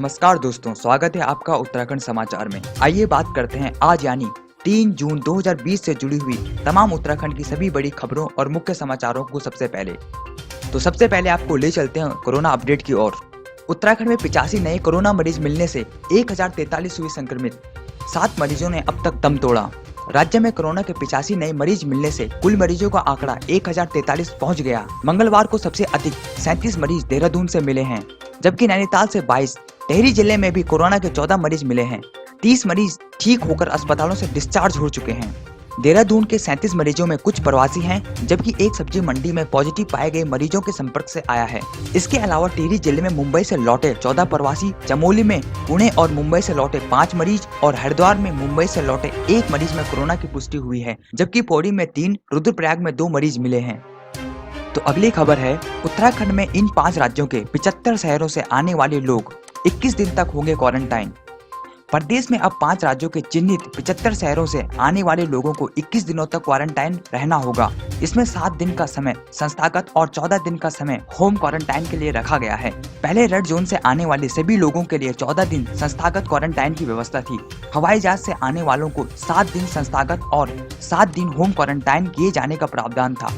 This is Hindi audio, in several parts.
नमस्कार दोस्तों, स्वागत है आपका उत्तराखंड समाचार में। आइए बात करते हैं आज यानी 3 जून 2020 से जुड़ी हुई तमाम उत्तराखंड की सभी बड़ी खबरों और मुख्य समाचारों को सबसे पहले आपको ले चलते हैं कोरोना अपडेट की ओर। उत्तराखंड में 85 नए कोरोना मरीज मिलने से 1043 हुए संक्रमित। 7 मरीजों ने अब तक दम तोड़ा। राज्य में कोरोना के 85 नए मरीज मिलने से कुल मरीजों का आंकड़ा 1043 पहुंच गया। मंगलवार को सबसे अधिक 37 मरीज देहरादून से मिले हैं, जबकि नैनीताल से 22। टिहरी जिले में भी कोरोना के 14 मरीज मिले हैं। 30 मरीज ठीक होकर अस्पतालों से डिस्चार्ज हो चुके हैं। देहरादून के 37 मरीजों में कुछ प्रवासी हैं, जबकि एक सब्जी मंडी में पॉजिटिव पाए गए मरीजों के संपर्क से आया है। इसके अलावा टिहरी जिले में मुंबई से लौटे 14 प्रवासी, चमोली में पुणे और मुंबई से लौटे 5 मरीज और हरिद्वार में मुंबई से लौटे 1 मरीज में कोरोना की पुष्टि हुई है, जबकि पौड़ी में 3, रुद्रप्रयाग में 2 मरीज मिले हैं। तो अगली खबर है, उत्तराखंड में इन 5 राज्यों के 75 शहरों से आने वाले लोग 21 दिन तक होंगे क्वारंटाइन। प्रदेश में अब 5 राज्यों के चिन्हित 75 शहरों से आने वाले लोगों को 21 दिनों तक क्वारंटाइन रहना होगा। इसमें 7 दिन का समय संस्थागत और 14 दिन का समय होम क्वारंटाइन के लिए रखा गया है। पहले रेड जोन से आने वाले सभी लोगों के लिए 14 दिन संस्थागत क्वारंटाइन की व्यवस्था थी। हवाई जहाज से आने वालों को 7 दिन संस्थागत और 7 दिन होम क्वारंटाइन किए जाने का प्रावधान था।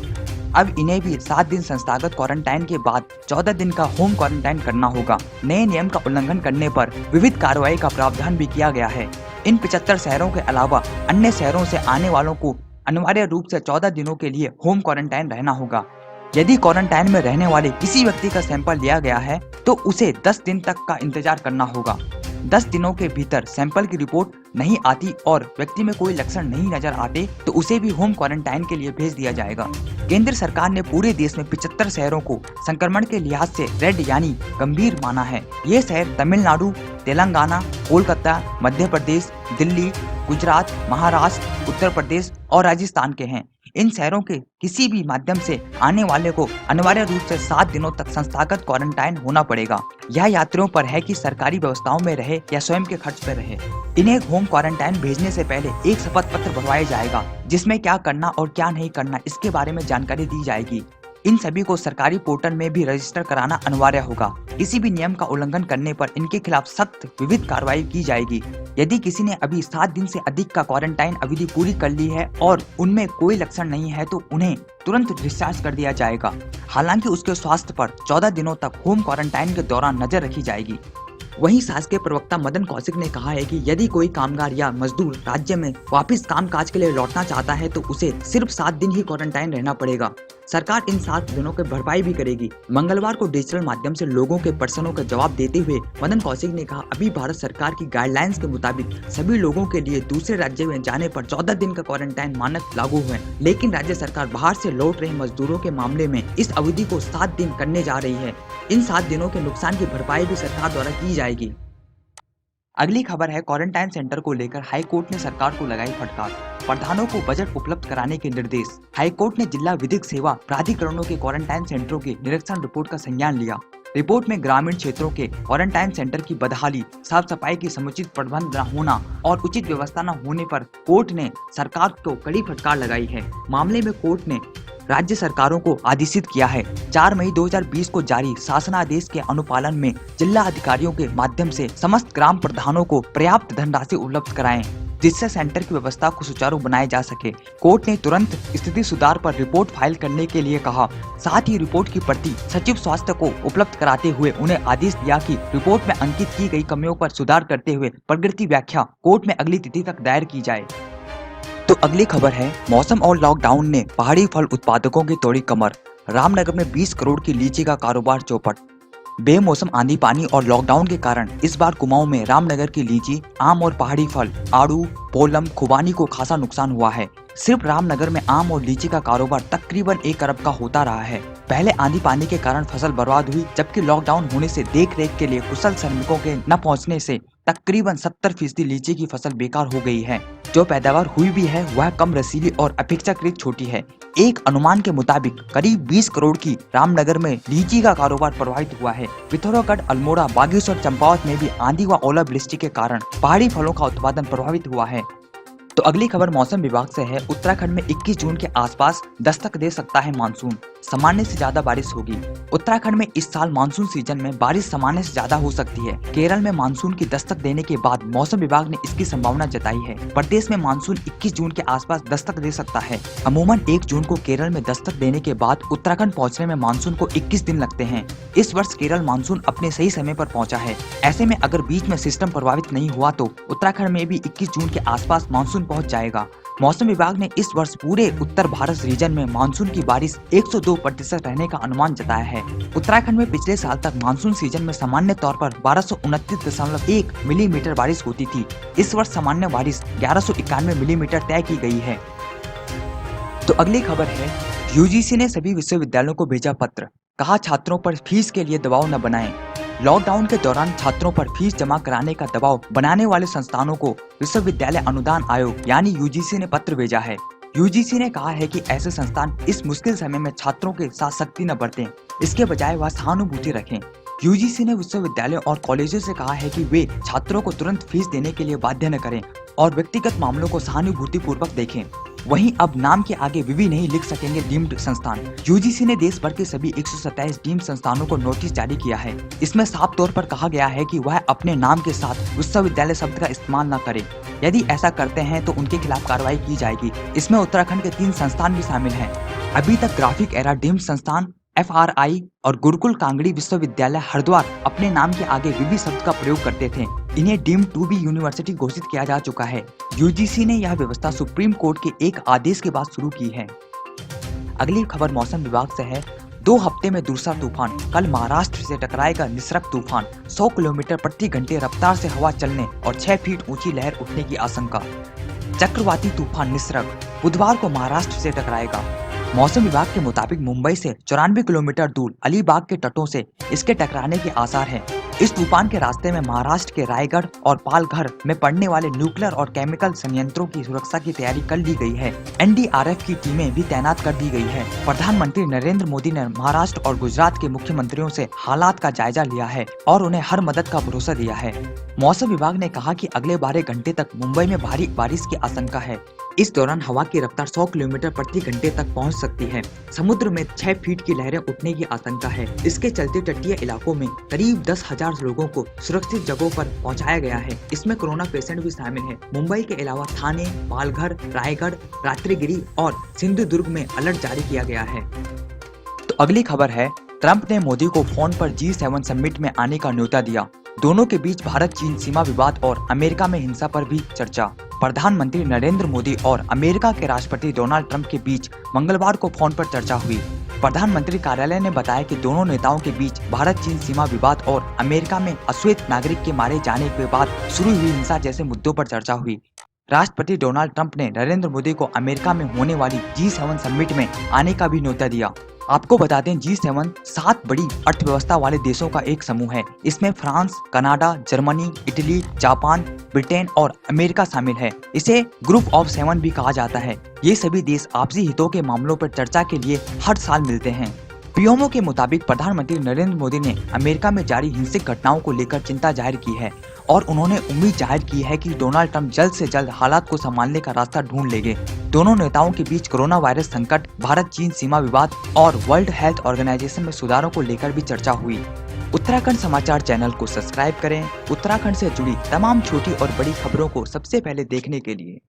अब इन्हें भी 7 दिन संस्थागत क्वारंटाइन के बाद 14 दिन का होम क्वारंटाइन करना होगा। नए नियम का उल्लंघन करने पर विविध कार्रवाई का प्रावधान भी किया गया है। इन 75 शहरों के अलावा अन्य शहरों से आने वालों को अनिवार्य रूप से 14 दिनों के लिए होम क्वारंटाइन रहना होगा। यदि क्वारंटाइन में रहने वाले किसी व्यक्ति का सैंपल लिया गया है तो उसे 10 दिन तक का इंतजार करना होगा। 10 दिनों के भीतर सैंपल की रिपोर्ट नहीं आती और व्यक्ति में कोई लक्षण नहीं नजर आते तो उसे भी होम क्वारंटाइन के लिए भेज दिया जाएगा। केंद्र सरकार ने पूरे देश में 75 शहरों को संक्रमण के लिहाज से रेड यानी गंभीर माना है। ये शहर तमिलनाडु, तेलंगाना, कोलकाता, मध्य प्रदेश, दिल्ली, गुजरात, महाराष्ट्र, उत्तर प्रदेश और राजस्थान के हैं। इन शहरों के किसी भी माध्यम से आने वाले को अनिवार्य रूप से 7 दिनों तक संस्थागत क्वारंटाइन होना पड़ेगा। यह यात्रियों पर है कि सरकारी व्यवस्थाओं में रहे या स्वयं के खर्च पर रहे। इन्हें होम क्वारंटाइन भेजने से पहले एक शपथ पत्र भरवाया जाएगा, जिसमें क्या करना और क्या नहीं करना इसके बारे में जानकारी दी जाएगी। इन सभी को सरकारी पोर्टल में भी रजिस्टर कराना अनिवार्य होगा। किसी भी नियम का उल्लंघन करने पर इनके खिलाफ सख्त विविध कार्रवाई की जाएगी। यदि किसी ने अभी 7 दिन से अधिक का क्वारंटाइन अवधि पूरी कर ली है और उनमें कोई लक्षण नहीं है तो उन्हें तुरंत डिस्चार्ज कर दिया जाएगा। हालांकि उसके स्वास्थ्य पर 14 दिनों तक होम क्वारंटाइन के दौरान नजर रखी जाएगी। वहीं शासकीय प्रवक्ता मदन कौशिक ने कहा है कि यदि कोई कामगार या मजदूर राज्य में वापस कामकाज के लिए लौटना चाहता है तो उसे सिर्फ 7 दिन ही क्वारंटाइन रहना पड़ेगा। सरकार इन 7 दिनों की भरपाई भी करेगी। मंगलवार को डिजिटल माध्यम से लोगों के प्रश्नों का जवाब देते हुए मदन कौशिक ने कहा, अभी भारत सरकार की गाइडलाइंस के मुताबिक सभी लोगों के लिए दूसरे राज्य में जाने पर 14 दिन का क्वारंटाइन मानक लागू है, लेकिन राज्य सरकार बाहर से लौट रहे मजदूरों के मामले में इस अवधि को 7 दिन करने जा रही है। इन 7 दिनों के नुकसान की भरपाई भी सरकार द्वारा की जाएगी। अगली खबर है, क्वारंटाइन सेंटर को लेकर हाईकोर्ट ने सरकार को लगाई फटकार। प्रधानों को बजट उपलब्ध कराने के निर्देश। हाईकोर्ट ने जिला विधिक सेवा प्राधिकरणों के क्वारंटाइन सेंटरों के निरीक्षण रिपोर्ट का संज्ञान लिया। रिपोर्ट में ग्रामीण क्षेत्रों के क्वारंटाइन सेंटर की बदहाली, साफ सफाई की समुचित प्रबंध न होना और उचित व्यवस्था न होने पर कोर्ट ने सरकार को कड़ी फटकार लगाई है। मामले में कोर्ट ने राज्य सरकारों को आदेशित किया है 4 मई 2020 को जारी शासनादेश के अनुपालन में जिला अधिकारियों के माध्यम से समस्त ग्राम प्रधानों को पर्याप्त धनराशि उपलब्ध कराएं, जिससे सेंटर की व्यवस्था को सुचारू बनाया जा सके। कोर्ट ने तुरंत स्थिति सुधार पर रिपोर्ट फाइल करने के लिए कहा। साथ ही रिपोर्ट की प्रति सचिव स्वास्थ्य को उपलब्ध कराते हुए उन्हें आदेश दिया कि रिपोर्ट में अंकित की गई कमियों पर सुधार करते हुए प्रगति व्याख्या कोर्ट में अगली तिथि तक दायर की जाए। तो अगली खबर है, मौसम और लॉकडाउन ने पहाड़ी फल उत्पादकों की तोड़ी कमर। रामनगर में 20 करोड़ की लीची का कारोबार चौपट। बेमौसम आंधी पानी और लॉकडाउन के कारण इस बार कुमाऊं में रामनगर की लीची, आम और पहाड़ी फल, आड़ू, पोलम, खुबानी को खासा नुकसान हुआ है। सिर्फ रामनगर में आम और लीची का कारोबार तकरीबन 1 अरब का होता रहा है। पहले आंधी पानी के कारण फसल बर्बाद हुई, जबकि लॉकडाउन होने से देख रेख के लिए कुशल श्रमिकों के न पहुंचने से तकरीबन 70% लीची की फसल बेकार हो गई है। जो पैदावार हुई भी है वह कम रसीली और अपेक्षाकृत छोटी है। एक अनुमान के मुताबिक करीब 20 करोड़ की रामनगर में लीची का कारोबार प्रभावित हुआ है। पिथौरागढ़, अल्मोड़ा, बागेश्वर, चंपावत में भी आंधी व ओलावृष्टि के कारण पहाड़ी फलों का उत्पादन प्रभावित हुआ है। तो अगली खबर मौसम विभाग से है। उत्तराखंड में 21 जून के आसपास दस्तक दे सकता है मानसून, सामान्य से ज्यादा बारिश होगी। उत्तराखंड में इस साल मानसून सीजन में बारिश सामान्य से ज्यादा हो सकती है। केरल में मानसून की दस्तक देने के बाद मौसम विभाग ने इसकी संभावना जताई है। प्रदेश में मानसून 21 जून के आसपास दस्तक दे सकता है। अमूमन 1 जून को केरल में दस्तक देने के बाद उत्तराखंड पहुँचने में मानसून को 21 दिन लगते हैं। इस वर्ष केरल मानसून अपने सही समय पर पहुंचा है। ऐसे में अगर बीच में सिस्टम प्रभावित नहीं हुआ तो उत्तराखंड में भी 21 जून के आसपास मानसून पहुंच जाएगा। मौसम विभाग ने इस वर्ष पूरे उत्तर भारत रीजन में मानसून की बारिश 102% रहने का अनुमान जताया है। उत्तराखंड में पिछले साल तक मानसून सीजन में सामान्य तौर पर 1229.1 मिलीमीटर बारिश होती थी। इस वर्ष सामान्य बारिश 1191 मिलीमीटर तय की गई है। तो अगली खबर है, यूजीसी ने सभी विश्वविद्यालयों को भेजा पत्र, कहा छात्रों पर फीस के लिए दबाव न बनाएं। लॉकडाउन के दौरान छात्रों पर फीस जमा कराने का दबाव बनाने वाले संस्थानों को विश्वविद्यालय अनुदान आयोग यानी यूजीसी ने पत्र भेजा है। यूजीसी ने कहा है कि ऐसे संस्थान इस मुश्किल समय में छात्रों के साथ सख्ती न बरतें, इसके बजाय वह सहानुभूति रखें। यूजीसी ने विश्वविद्यालयों और कॉलेजों से कहा है कि वे छात्रों को तुरंत फीस देने के लिए बाध्य न करें और व्यक्तिगत मामलों को सहानुभूति पूर्वक देखें। वहीं अब नाम के आगे विवि नहीं लिख सकेंगे डीम्ड संस्थान। यूजीसी ने देश भर के सभी 127 डीम्ड संस्थानों को नोटिस जारी किया है। इसमें साफ तौर पर कहा गया है कि वह अपने नाम के साथ विश्वविद्यालय शब्द का इस्तेमाल न करें। यदि ऐसा करते हैं तो उनके खिलाफ कार्रवाई की जाएगी। इसमें उत्तराखंड के 3 संस्थान भी शामिल हैं। अभी तक ग्राफिक एरा डीम्ड संस्थान, FRI और गुरुकुल कांगड़ी विश्वविद्यालय हरिद्वार अपने नाम के आगे विवि शब्द का प्रयोग करते थे। इन्हें डीम्ड टू बी यूनिवर्सिटी घोषित किया जा चुका है। यूजीसी ने यह व्यवस्था सुप्रीम कोर्ट के एक आदेश के बाद शुरू की है। अगली खबर मौसम विभाग से है। 2 हफ्ते में दूसरा तूफान, कल महाराष्ट्र से टकराएगा निसर्ग तूफान। 100 किलोमीटर प्रति घंटे रफ्तार से हवा चलने और 6 फीट ऊंची लहर उठने की आशंका। चक्रवाती तूफान निसर्ग बुधवार को महाराष्ट्र से टकराएगा। मौसम विभाग के मुताबिक मुंबई से 94 किलोमीटर दूर अलीबाग के तटों से इसके टकराने के आसार हैं। इस तूफान के रास्ते में महाराष्ट्र के रायगढ़ और पालघर में पड़ने वाले न्यूक्लियर और केमिकल संयंत्रों की सुरक्षा की तैयारी कर ली गई है। NDRF की टीमें भी तैनात कर दी गई है। प्रधानमंत्री नरेंद्र मोदी ने महाराष्ट्र और गुजरात के मुख्यमंत्रियों से हालात का जायजा लिया है और उन्हें हर मदद का भरोसा दिया है। मौसम विभाग ने कहा कि अगले 12 घंटे तक मुंबई में भारी बारिश की आशंका है। इस दौरान हवा की रफ्तार 100 किलोमीटर प्रति घंटे तक पहुंच सकती है। समुद्र में 6 फीट की लहरें उठने की आशंका है। इसके चलते तटीय इलाकों में करीब 10,000 लोगों को सुरक्षित जगहों पर पहुंचाया गया है। इसमें कोरोना पेशेंट भी शामिल है। मुंबई के अलावा थाने, पालघर, रायगढ़, रात्रिगिरी और सिंधुदुर्ग में अलर्ट जारी किया गया है। तो अगली खबर है, ट्रंप ने मोदी को फोन पर G7 समिट में आने का न्योता दिया। दोनों के बीच भारत चीन सीमा विवाद और अमेरिका में हिंसा पर भी चर्चा। प्रधानमंत्री नरेंद्र मोदी और अमेरिका के राष्ट्रपति डोनाल्ड ट्रंप के बीच मंगलवार को फोन पर चर्चा हुई। प्रधानमंत्री कार्यालय ने बताया कि दोनों नेताओं के बीच भारत चीन सीमा विवाद और अमेरिका में अश्वेत नागरिक के मारे जाने के बाद शुरू हुई हिंसा जैसे मुद्दों पर चर्चा हुई। राष्ट्रपति डोनाल्ड ट्रंप ने नरेंद्र मोदी को अमेरिका में होने वाली G7 समिट में आने का भी न्योता दिया। आपको बता दें, G7 7 बड़ी अर्थव्यवस्था वाले देशों का एक समूह है। इसमें France, Canada, Germany, Italy, Japan, Britain और अमेरिका शामिल है। इसे ग्रुप ऑफ 7 भी कहा जाता है। ये सभी देश आपसी हितों के मामलों पर चर्चा के लिए हर साल मिलते हैं। पीएमओ के मुताबिक प्रधानमंत्री नरेंद्र मोदी ने अमेरिका में जारी हिंसक घटनाओं को लेकर चिंता जाहिर की है और उन्होंने उम्मीद जाहिर की है कि डोनाल्ड ट्रंप जल्द से जल्द हालात को संभालने का रास्ता ढूंढ लेंगे। दोनों नेताओं के बीच कोरोना वायरस संकट, भारत चीन सीमा विवाद और वर्ल्ड हेल्थ ऑर्गेनाइजेशन में सुधारों को लेकर भी चर्चा हुई। उत्तराखंड समाचार चैनल को सब्सक्राइब करें उत्तराखंड से जुड़ी तमाम छोटी और बड़ी खबरों को सबसे पहले देखने के लिए।